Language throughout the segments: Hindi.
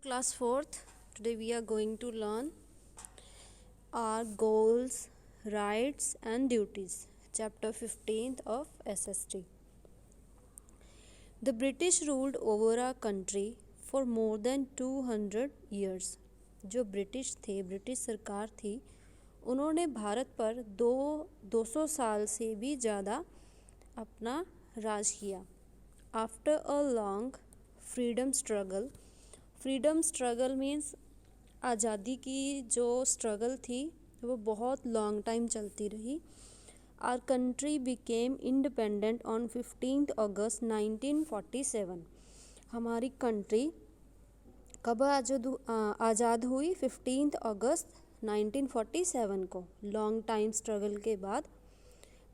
Class 4th. Today we are going to learn our goals, rights and duties. Chapter 15th of SST. The British ruled over our country for more than 200 years. जो ब्रिटिश थे, ब्रिटिश सरकार थी, उन्होंने भारत पर 200 साल से भी ज़्यादा अपना राज किया. After a long freedom struggle means आज़ादी की जो स्ट्रगल थी वो बहुत लॉन्ग टाइम चलती रही. Our country became independent on 15 August 1947. हमारी कंट्री कब आज़ाद हुई? 15 अगस्त 1947 को. लॉन्ग टाइम स्ट्रगल के बाद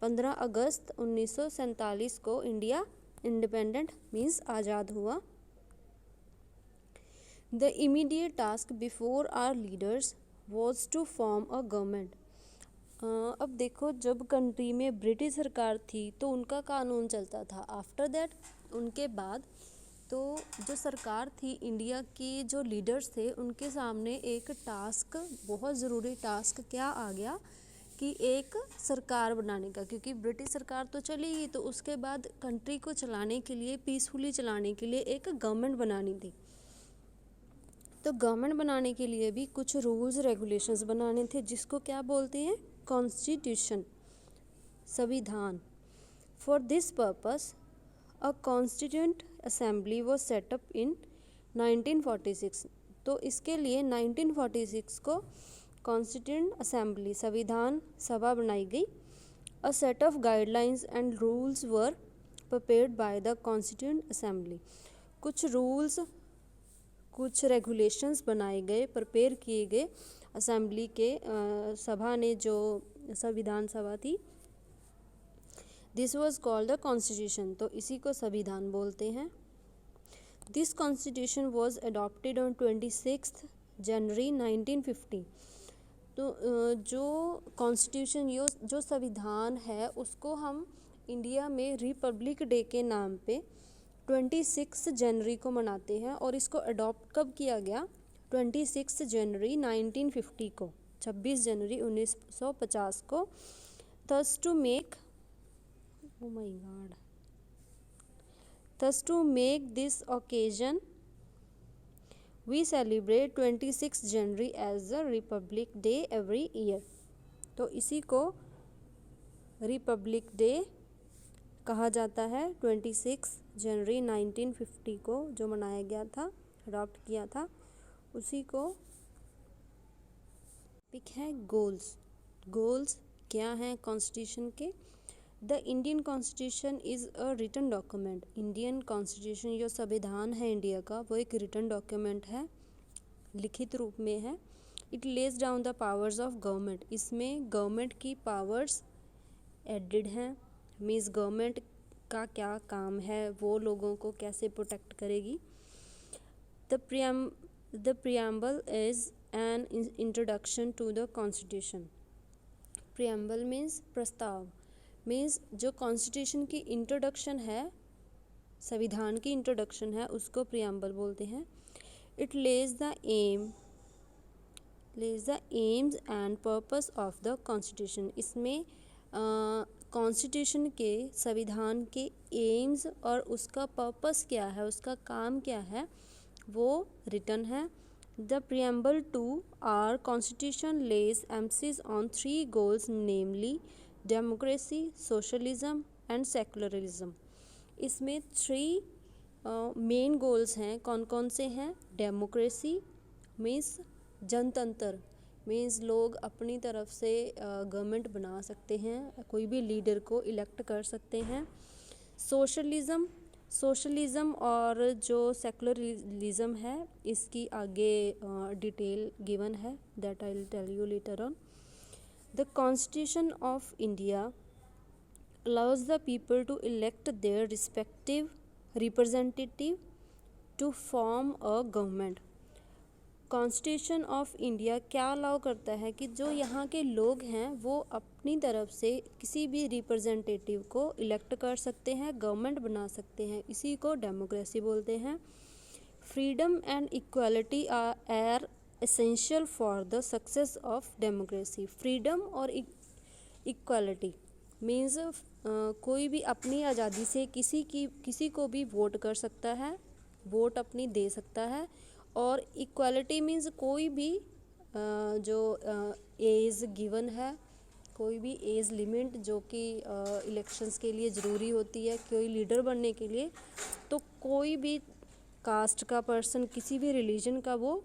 15 अगस्त 1947 को इंडिया इंडिपेंडेंट मीन्स आज़ाद हुआ. The immediate task before our leaders was to form a government. अब देखो, जब कंट्री में ब्रिटिश सरकार थी तो उनका कानून चलता था. आफ्टर दैट, उनके बाद तो जो सरकार थी, इंडिया के जो लीडर्स थे, उनके सामने एक टास्क, बहुत ज़रूरी टास्क क्या आ गया कि एक सरकार बनाने का. क्योंकि ब्रिटिश सरकार तो चली गई, तो उसके बाद कंट्री को चलाने के लिए, पीसफुली चलाने के लिए एक गवर्नमेंट बनानी थी. तो गवर्नमेंट बनाने के लिए भी कुछ रूल्स रेगुलेशंस बनाने थे, जिसको क्या बोलते हैं? कॉन्स्टिट्यूशन, संविधान. For this purpose a constituent assembly was set up in 1946. तो इसके लिए 1946 को कॉन्स्टिट्यूएंट असेंबली, संविधान सभा बनाई गई. A set of guidelines and rules were prepared by the constituent assembly. कुछ रूल्स, कुछ रेगुलेशंस बनाए गए, प्रिपेयर किए गए असेंबली के सभा ने, जो संविधान सभा थी. This was called the constitution. तो इसी को संविधान बोलते हैं. This constitution was adopted on 26 जनवरी 1950. तो जो कॉन्स्टिट्यूशन, जो संविधान है, उसको हम इंडिया में रिपब्लिक डे के नाम पे 26 जनवरी को मनाते हैं. और इसको अडॉप्ट कब किया गया? 26 जनवरी 1950 को, 26 जनवरी 1950 को. Thus to make this occasion we celebrate 26 January as the Republic Day every year. तो इसी को रिपब्लिक डे कहा जाता है. 26 जनवरी 1950 को जो मनाया गया था, अडॉप्ट किया था, उसी को. पिक है गोल्स. गोल्स क्या हैं कॉन्स्टिट्यूशन के? The Indian constitution is a written document. Indian constitution, जो संविधान है इंडिया का, वो एक रिटन डॉक्यूमेंट है, लिखित रूप में है. It lays down the powers of government. इसमें गवर्नमेंट की पावर्स एडेड हैं. मीन्स गवर्नमेंट का क्या काम है, वो लोगों को कैसे प्रोटेक्ट करेगी. The preamble is an introduction to the constitution. Preamble means प्रस्ताव. मीन्स जो कॉन्स्टिट्यूशन की इंट्रोडक्शन है, संविधान की इंट्रोडक्शन है, उसको प्रियम्बल बोलते हैं. It lays the aims and purpose of the constitution. इसमें कॉन्स्टिट्यूशन के, संविधान के एम्स और उसका पर्पस क्या है, उसका काम क्या है, वो रिटन है. The preamble to our constitution lays emphasis on 3 goals, namely democracy, socialism and secularism. इसमें 3 मेन गोल्स हैं. कौन कौन से हैं? डेमोक्रेसी मीन्स जनतंत्र, मीन्स लोग अपनी तरफ से गवर्नमेंट बना सकते हैं, कोई भी लीडर को इलेक्ट कर सकते हैं. सोशलिज्म और जो सेकुलरिज्म है, इसकी आगे डिटेल गिवन है, that I will tell you later on. The constitution of India allows the people to elect their respective representative to form a government. Constitution of India क्या अलाउ करता है कि जो यहाँ के लोग हैं वो अपनी तरफ से किसी भी रिप्रेजेंटेटिव को इलेक्ट कर सकते हैं, गवर्नमेंट बना सकते हैं. इसी को डेमोक्रेसी बोलते हैं. Freedom and equality are essential for the success of democracy. Freedom और equality means कोई भी अपनी आज़ादी से किसी को भी वोट कर सकता है, वोट अपनी दे सकता है। और इक्वालिटी मीन्स कोई भी जो एज गिवन है, कोई भी एज लिमिट जो कि इलेक्शंस के लिए ज़रूरी होती है कोई लीडर बनने के लिए, तो कोई भी कास्ट का पर्सन, किसी भी रिलीजन का वो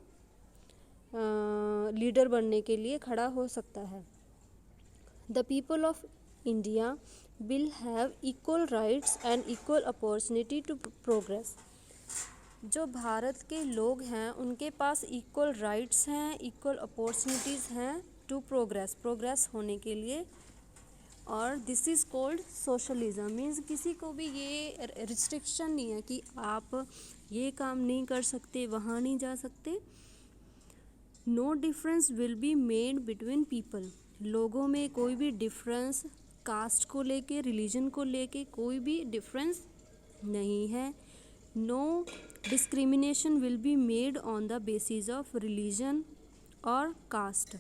लीडर बनने के लिए खड़ा हो सकता है। The people of India will have equal rights and equal opportunity to progress. जो भारत के लोग हैं उनके पास इक्वल राइट्स हैं, इक्वल अपॉर्चुनिटीज़ हैं टू प्रोग्रेस होने के लिए। और this is called socialism. Means किसी को भी ये रिस्ट्रिक्शन नहीं है कि आप ये काम नहीं कर सकते, वहाँ नहीं जा सकते। No difference will be made between people. लोगों में कोई भी डिफरेंस, कास्ट को लेके, रिलीजन को लेके कोई भी डिफरेंस नहीं है। No discrimination will be made on the basis of religion और कास्ट।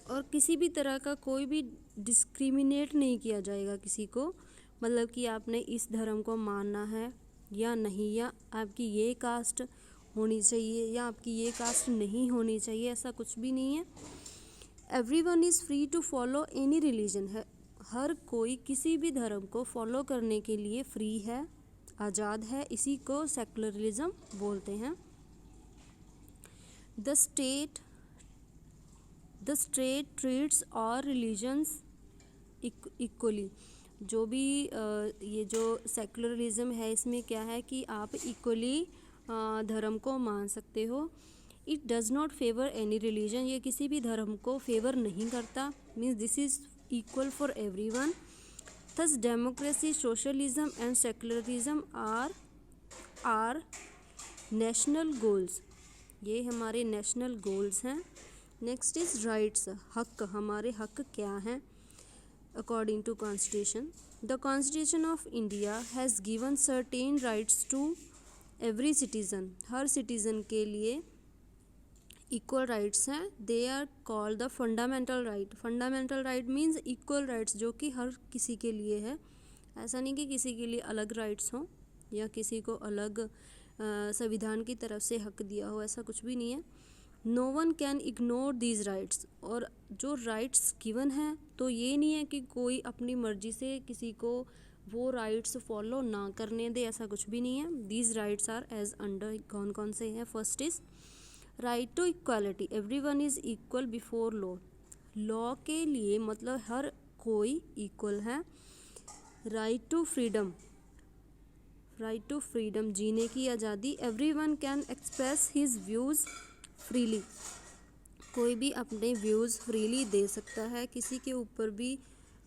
और किसी भी तरह का कोई भी डिस्क्रिमिनेट नहीं किया जाएगा किसी को, मतलब कि आपने इस धर्म को मानना है या नहीं, या आपकी ये कास्ट होनी चाहिए या आपकी ये कास्ट नहीं होनी चाहिए, ऐसा कुछ भी नहीं है। Everyone is free to follow any religion है। हर कोई किसी भी धर्म को फॉलो करने के लिए फ्री है, आज़ाद है। इसी को सेकुलरिज्म बोलते हैं। The state treats all religions equally. जो भी ये जो सेकुलरिज्म है, इसमें क्या है कि आप इक्वली धर्म को मान सकते हो। It does not favour any religion. ये किसी भी धर्म को फेवर नहीं करता। Means this is equal for everyone. Thus democracy, socialism and secularism are national goals. ये हमारे नेशनल गोल्स हैं। नेक्स्ट इज़ राइट्स, हक। हमारे हक क्या हैं? According to constitution, the constitution of India has given certain rights to every citizen. हर सिटीज़न के लिए इक्वल राइट्स हैं। They are called the fundamental right. Fundamental right means equal rights जो कि हर किसी के लिए है। ऐसा नहीं कि किसी के लिए अलग राइट्स हों या किसी को अलग संविधान की तरफ से हक दिया हो, ऐसा कुछ भी नहीं है। No one can ignore these rights. और जो राइट्स गिवन हैं तो ये नहीं है कि कोई अपनी मर्जी से किसी को वो राइट्स फॉलो ना करने दे, ऐसा कुछ भी नहीं है। These rights are as under, कौन कौन से हैं? First is right to equality. Everyone is equal before law. Law के लिए मतलब हर कोई इक्वल है। Right to freedom, right to freedom, जीने की आज़ादी। Everyone can express his views freely. कोई भी अपने व्यूज़ फ्रीली दे सकता है, किसी के ऊपर भी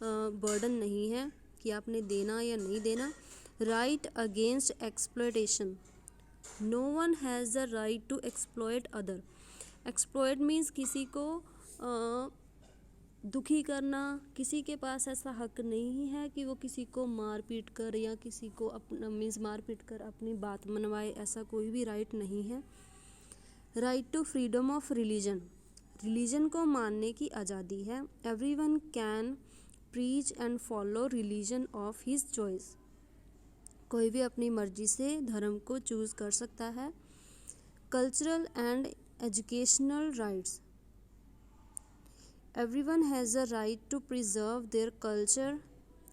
बर्डन नहीं है कि आपने देना या नहीं देना। Right against exploitation, no one has the right to exploit other. Exploit means किसी को दुखी करना। किसी के पास ऐसा हक नहीं है कि वो किसी को मार पीट कर या किसी को अपना मीन्स मार पीट कर अपनी बात मनवाए, ऐसा कोई भी राइट नहीं है। Right to freedom of religion, religion को मानने की आज़ादी है। Everyone can preach and follow religion of his choice. कोई भी अपनी मर्जी से धर्म को चूज़ कर सकता है। Cultural and educational rights, everyone has a right to preserve their culture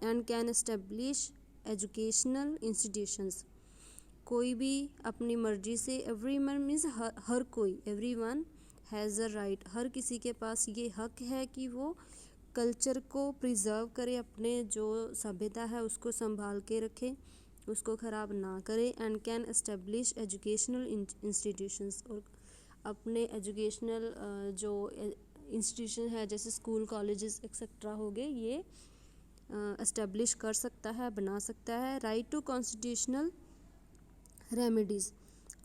and can establish educational institutions. कोई भी अपनी मर्जी से, एवरीवन मीन्स हर कोई, एवरीवन हैज़ अ राइट, हर किसी के पास ये हक है कि वो कल्चर को प्रिजर्व करे, अपने जो सभ्यता है उसको संभाल के रखे, उसको ख़राब ना करे। And can establish educational institutions, और अपने एजुकेशनल जो इंस्टीट्यूशन है जैसे स्कूल, कॉलेजेस एक्सेट्रा हो गए, ये एस्टेब्लिश कर सकता है, बना सकता है। Right to constitutional remedies,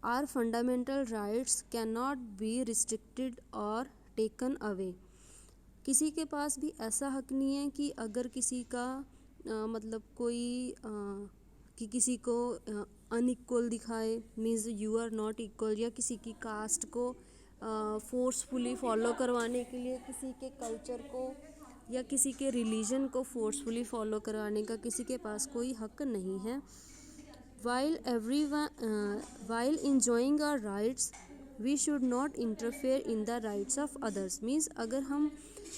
are fundamental rights can not be restricted और टेकन अवे। किसी के पास भी ऐसा हक नहीं है कि अगर किसी का मतलब कोई कि किसी को अनइक्वल दिखाए, means you are not equal, या किसी की कास्ट को फोर्सफुली फॉलो करवाने के लिए किसी के कल्चर को या किसी के रिलीजन को फोर्सफुली फॉलो करवाने का किसी के पास कोई हक नहीं है। While enjoying our rights, we should not interfere in the rights of others. Means अगर हम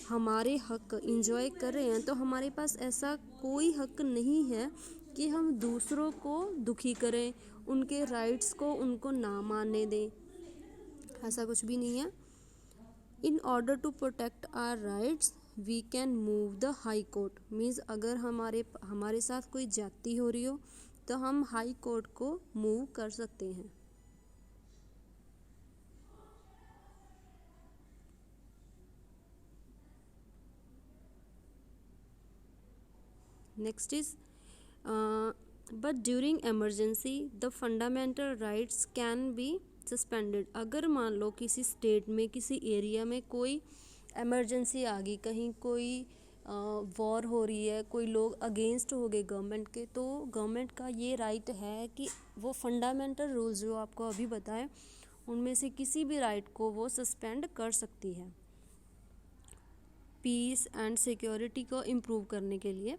हमारे हक इंजॉय कर रहे हैं तो हमारे पास ऐसा कोई हक नहीं है कि हम दूसरों को दुखी करें, उनके राइट्स को उनको ना मानने दें, ऐसा कुछ भी नहीं है। In order to protect our rights we can move the high court. Means अगर हमारे साथ कोई ज्यादती हो रही हो तो हम हाई कोर्ट को मूव कर सकते हैं। Next is but during emergency the fundamental rights can be suspended. अगर मान लो किसी स्टेट में किसी एरिया में कोई एमरजेंसी आ गई, कहीं कोई वॉर हो रही है, कोई लोग अगेंस्ट हो गए गवर्नमेंट के, तो गवर्नमेंट का ये राइट है कि वो फंडामेंटल रूल्स जो आपको अभी बताए उनमें से किसी भी राइट को वो सस्पेंड कर सकती है पीस एंड सिक्योरिटी को इम्प्रूव करने के लिए।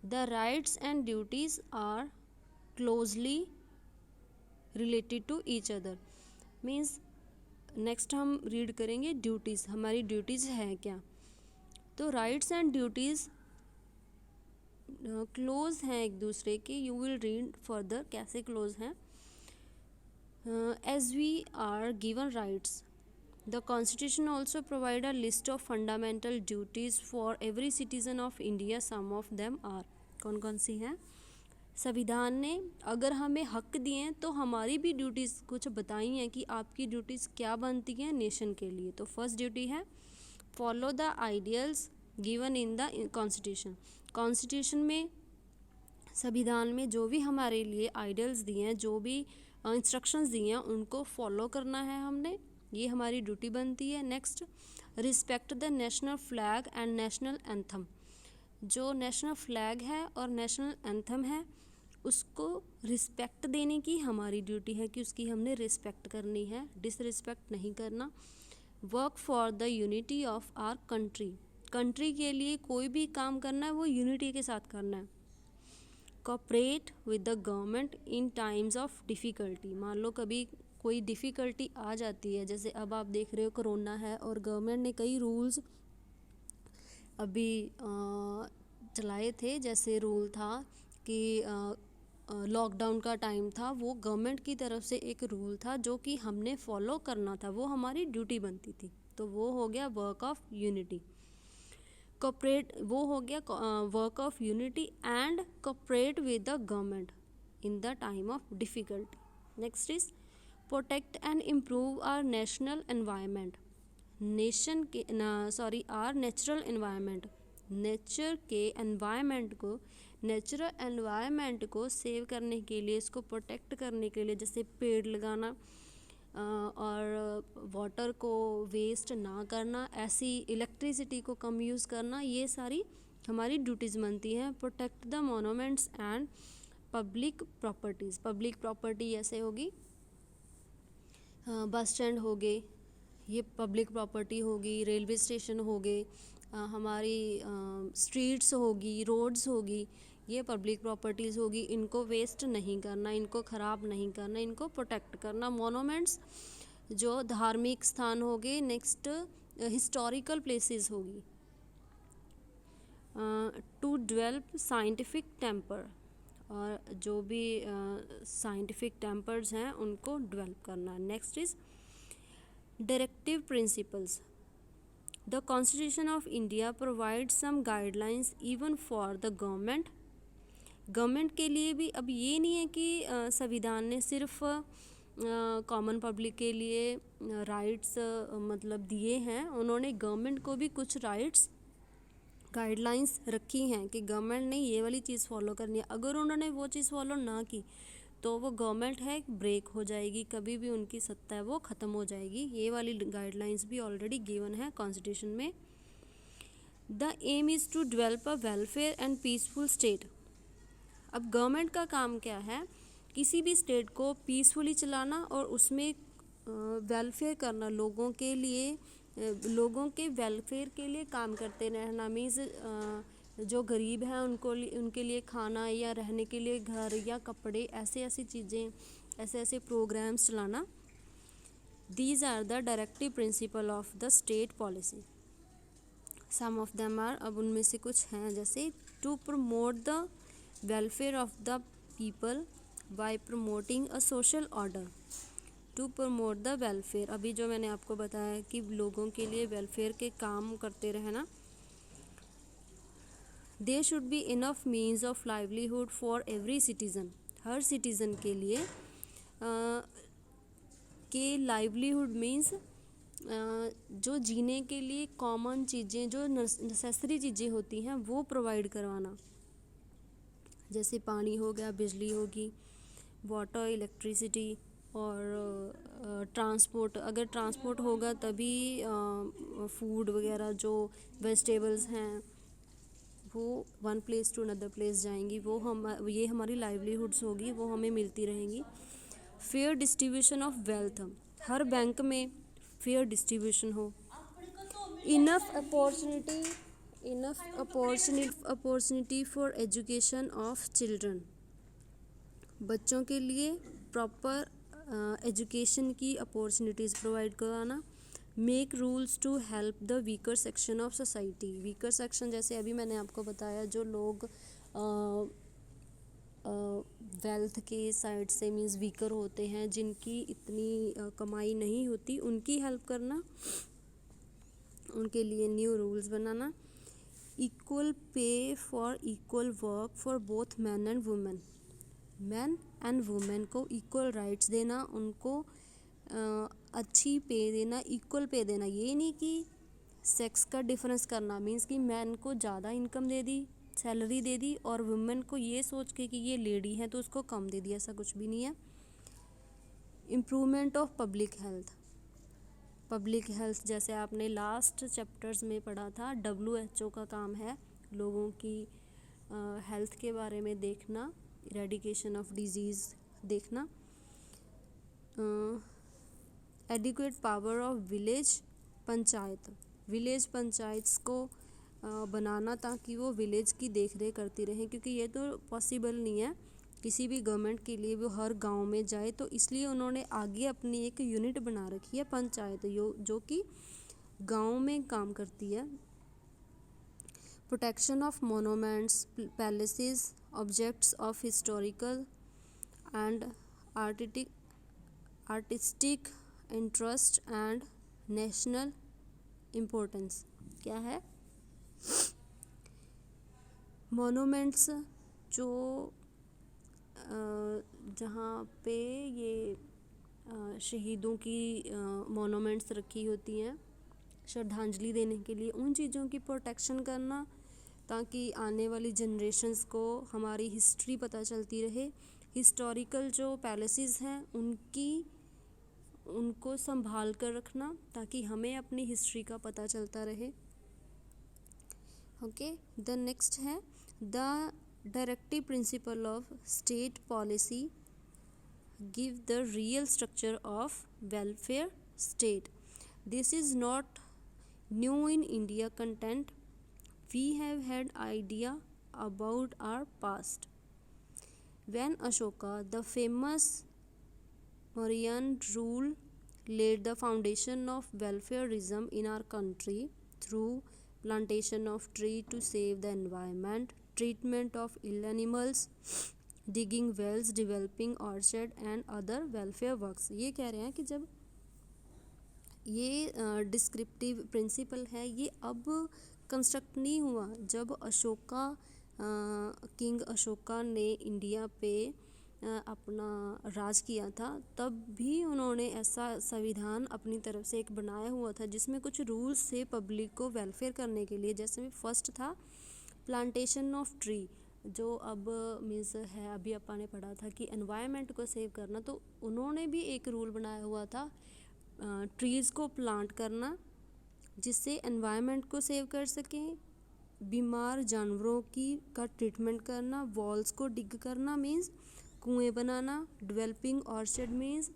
The rights and duties are closely related to each other. Means next हम रीड करेंगे ड्यूटीज़, हमारी ड्यूटीज़ हैं क्या। तो राइट्स एंड ड्यूटीज़ क्लोज हैं एक दूसरे के। यू विल रीड फर्दर कैसे क्लोज हैं। As we are given rights, the constitution also provide a list of fundamental duties for every citizen of India. Some of them are, कौन कौन सी हैं। संविधान ने अगर हमें हक दिए हैं तो हमारी भी ड्यूटीज़ कुछ बताई हैं कि आपकी ड्यूटीज़ क्या बनती हैं नेशन के लिए। तो फर्स्ट ड्यूटी है follow the ideals given in the constitution. Constitution में, संविधान में जो भी हमारे लिए आइडियल्स दिए हैं, जो भी इंस्ट्रक्शंस दिए हैं, उनको फॉलो करना है हमने, ये हमारी ड्यूटी बनती है। Next, respect the national flag and national anthem. जो नेशनल फ्लैग है और नेशनल एंथम है उसको रिस्पेक्ट देने की हमारी ड्यूटी है कि उसकी हमने रिस्पेक्ट करनी है, डिसरिस्पेक्ट नहीं करना। Work for the unity of our country. Country के लिए कोई भी काम करना है वो यूनिटी के साथ करना है। Cooperate with the government in times of difficulty. मान लो कभी कोई डिफ़िकल्टी आ जाती है, जैसे अब आप देख रहे हो कोरोना है और गवर्नमेंट ने कई रूल्स अभी चलाए थे। जैसे रूल था कि लॉकडाउन का टाइम था, वो गवर्नमेंट की तरफ से एक रूल था जो कि हमने फॉलो करना था, वो हमारी ड्यूटी बनती थी। तो वो हो गया वर्क ऑफ यूनिटी। कोऑपरेट, वो हो गया work of unity and cooperate with the government in the time of difficulty. Next is protect and improve our national environment. Nation के आवर नेचुरल एनवायरनमेंट। नेचर के एनवायरनमेंट को, नेचुरल एनवायरनमेंट को सेव करने के लिए, इसको प्रोटेक्ट करने के लिए, जैसे पेड़ लगाना और वाटर को वेस्ट ना करना, ऐसी इलेक्ट्रिसिटी को कम यूज़ करना, ये सारी हमारी ड्यूटीज़ बनती हैं। Protect the monuments and public properties. Public property ऐसे होगी, बस स्टैंड हो गए, ये पब्लिक प्रॉपर्टी होगी, रेलवे स्टेशन हो गए, हमारी स्ट्रीट्स होगी, रोड्स होगी, ये पब्लिक प्रॉपर्टीज़ होगी। इनको वेस्ट नहीं करना, इनको ख़राब नहीं करना, इनको प्रोटेक्ट करना। मोनूमेंट्स जो धार्मिक स्थान हो गए। नेक्स्ट, हिस्टोरिकल प्लेसेस होगी। टू डेवलप साइंटिफिक टेम्पर, और जो भी साइंटिफिक टेम्पर्स हैं उनको डेवलप करना। Next is directive principles. The constitution of India provide some guidelines even for the government. Government के लिए भी, अब ये नहीं है कि संविधान ने सिर्फ कॉमन पब्लिक के लिए राइट्स मतलब दिए हैं, उन्होंने गवर्नमेंट को भी कुछ राइट्स गाइडलाइंस रखी हैं कि गवर्नमेंट ने ये वाली चीज़ फॉलो करनी है। अगर उन्होंने वो चीज़ फॉलो ना की तो वो गवर्नमेंट है ब्रेक हो जाएगी, कभी भी उनकी सत्ता है वो ख़त्म हो जाएगी। ये वाली गाइडलाइंस भी ऑलरेडी गिवन है कॉन्स्टिट्यूशन में। The aim is to develop a welfare and peaceful state. अब गवर्नमेंट का काम क्या है किसी भी स्टेट को पीसफुली चलाना और उसमें वेलफेयर करना, लोगों के लिए लोगों के वेलफेयर के लिए काम करते रहना। मीन्स जो गरीब हैं उनके लिए खाना या रहने के लिए घर या कपड़े, ऐसी चीज़ें, ऐसे प्रोग्राम्स चलाना। These are the directive principle of the state policy. Some of them are, अब उनमें से कुछ हैं, जैसे to promote the welfare of the people by promoting a social order. To promote the welfare, अभी जो मैंने आपको बताया कि लोगों के लिए वेलफेयर के काम करते रहना। There should be enough means of livelihood for every citizen, हर सिटीज़न के लिए के लाइवलीहुड मीन्स जो जीने के लिए कॉमन चीज़ें, जो नेसेसरी चीज़ें होती हैं वो प्रोवाइड करवाना। जैसे पानी हो गया, बिजली होगी, वाटर, इलेक्ट्रिसिटी और ट्रांसपोर्ट। अगर ट्रांसपोर्ट होगा तभी फूड वगैरह, जो वेजिटेबल्स हैं वो one place to another place जाएंगी, ये हमारी लाइवलीहुड्स होगी, वो हमें मिलती रहेंगी। फेयर डिस्ट्रीब्यूशन ऑफ वेल्थ, हर बैंक में फेयर डिस्ट्रीब्यूशन हो। Enough opportunity for education of children, बच्चों के लिए प्रॉपर एजुकेशन की अपॉर्चुनिटीज़ प्रोवाइड कराना। Make rules to help the weaker section of society, weaker section जैसे अभी मैंने आपको बताया, जो लोग वेल्थ के साइड से मीन्स वीकर होते हैं, जिनकी इतनी कमाई नहीं होती, उनकी हेल्प करना, उनके लिए new rules banana. Equal pay for equal work for both man and women, man and women को इक्वल राइट्स देना, उनको अच्छी पे देना, इक्वल पे देना। ये नहीं कि सेक्स का डिफरेंस करना, मीन्स कि मैन को ज़्यादा इनकम दे दी, सैलरी दे दी, और वुमेन को ये सोच के कि ये लेडी है तो उसको कम दे दी, ऐसा कुछ भी नहीं है। Improvement of public health, public health जैसे आपने लास्ट चैप्टर्स में पढ़ा था, WHO का काम है लोगों की हेल्थ के बारे में देखना, इरेडिकेशन ऑफ डिजीज़ देखना। Adequate power of village panchayats को बनाना, ताकि वो विलेज की देख रेख करती रहें, क्योंकि ये तो पॉसिबल नहीं है किसी भी गवर्नमेंट के लिए वो हर गांव में जाए, तो इसलिए उन्होंने आगे अपनी एक यूनिट बना रखी है पंचायत, जो कि गांव में काम करती है। Protection of monuments, palaces, objects of historical and artistic interest and national importance. क्या है? मोनूमेंट्स, जो जहाँ पे ये शहीदों की मोनूमेंट्स रखी होती हैं श्रद्धांजलि देने के लिए, उन चीज़ों की प्रोटेक्शन करना, ताकि आने वाली जनरेशन्स को हमारी हिस्ट्री पता चलती रहे। हिस्टोरिकल जो पैलेसेस हैं उनको संभाल कर रखना, ताकि हमें अपनी हिस्ट्री का पता चलता रहे। ओके, द नेक्स्ट है the directive principle of state policy give the real structure of welfare state. This is not new in India content, we have had idea about our past. When Ashoka, the famous Mauryan rule, laid the foundation of welfareism in our country through plantation of tree to save the environment, treatment of ill animals, digging wells, developing orchard and other welfare works। ये कह रहे हैं कि जब ये डिस्क्रिप्टिव प्रिंसिपल है, ये अब कंस्ट्रक्ट नहीं हुआ, जब किंग अशोका ने इंडिया पे अपना राज किया था, तब भी उन्होंने ऐसा संविधान अपनी तरफ से एक बनाया हुआ था, जिसमें कुछ रूल्स से पब्लिक को वेलफेयर करने के लिए। जैसे फर्स्ट था प्लांटेशन ऑफ ट्री, जो अब मीन्स है, अभी अपन ने पढ़ा था कि एनवायरनमेंट को सेव करना, तो उन्होंने भी एक रूल बनाया हुआ था ट्रीज़ को प्लांट करना, जिससे एनवायरनमेंट को सेव कर सकें। बीमार जानवरों का ट्रीटमेंट करना, वॉल्स को डिग करना, मीन्स कुएं बनाना। डेवलपिंग ऑर्चर्ड मीन्स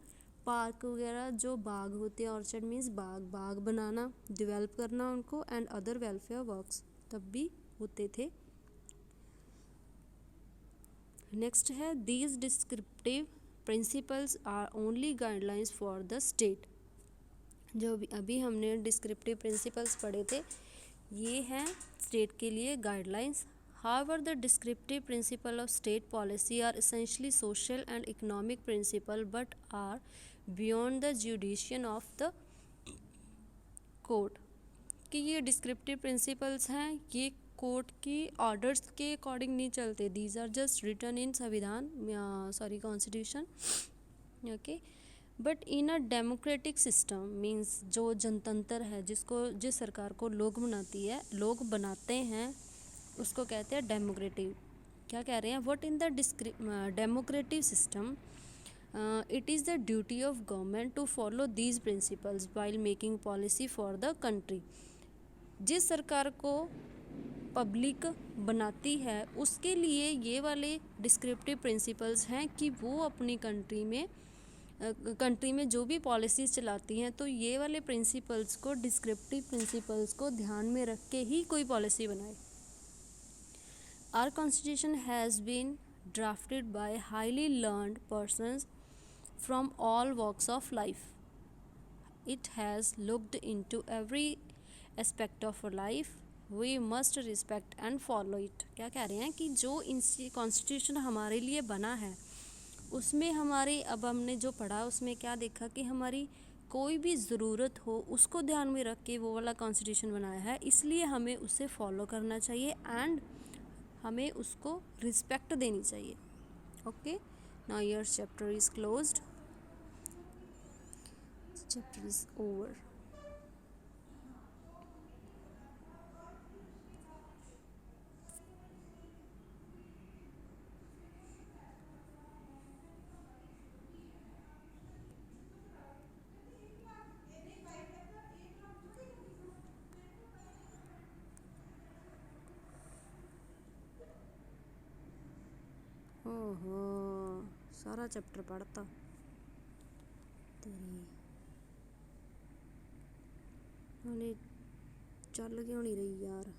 पार्क वगैरह जो बाग होते हैं, ऑर्चर्ड मीन्स बाग बनाना, डेवलप करना उनको। एंड अदर वेलफेयर वर्क्स तब भी होते थे। नेक्स्ट है these descriptive principles are only guidelines for the state. जो अभी हमने डिस्क्रिप्टिव प्रिंसिपल्स पढ़े थे, ये हैं स्टेट के लिए guidelines. However the descriptive principle of state policy are essentially social and economic principle but are beyond the jurisdiction of the court. कि ये डिस्क्रिप्टिव प्रिंसिपल्स हैं, ये कोर्ट की ऑर्डर्स के अकॉर्डिंग नहीं चलते। These are just written in संविधान constitution, okay. But in a democratic system means जो जनतंत्र है, जिस सरकार को लोग बनाते हैं, उसको कहते हैं डेमोक्रेटिव। क्या कह रहे हैं? What in the democratic system it is the duty of government to follow these principles while making policy for the country. जिस सरकार को पब्लिक बनाती है, उसके लिए ये वाले डिस्क्रिप्टिव प्रिंसिपल्स हैं कि वो अपनी कंट्री में जो भी पॉलिसीज़ चलाती हैं, तो ये वाले प्रिंसिपल्स को, डिस्क्रिप्टिव प्रिंसिपल्स को ध्यान में रख के ही कोई पॉलिसी बनाए। Our constitution has been drafted by highly learned persons from all walks of life. It has looked into every aspect of our life. We must respect and follow it. क्या कह रहे हैं कि जो कॉन्स्टिट्यूशन हमारे लिए बना है, उसमें हमारी, अब हमने जो पढ़ा उसमें क्या देखा कि हमारी कोई भी ज़रूरत हो उसको ध्यान में रख के वो वाला कॉन्स्टिट्यूशन बनाया है, इसलिए हमें उसे फॉलो करना चाहिए एंड हमें उसको रिस्पेक्ट देनी चाहिए। Okay, now your chapter is closed, chapter is over. ओहो, सारा चैप्टर पढ़ता तेरी उन्हें चल क्यों नहीं रही यार।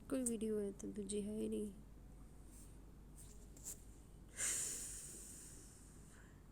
कोई वीडियो है तो दूजी है ही नहीं।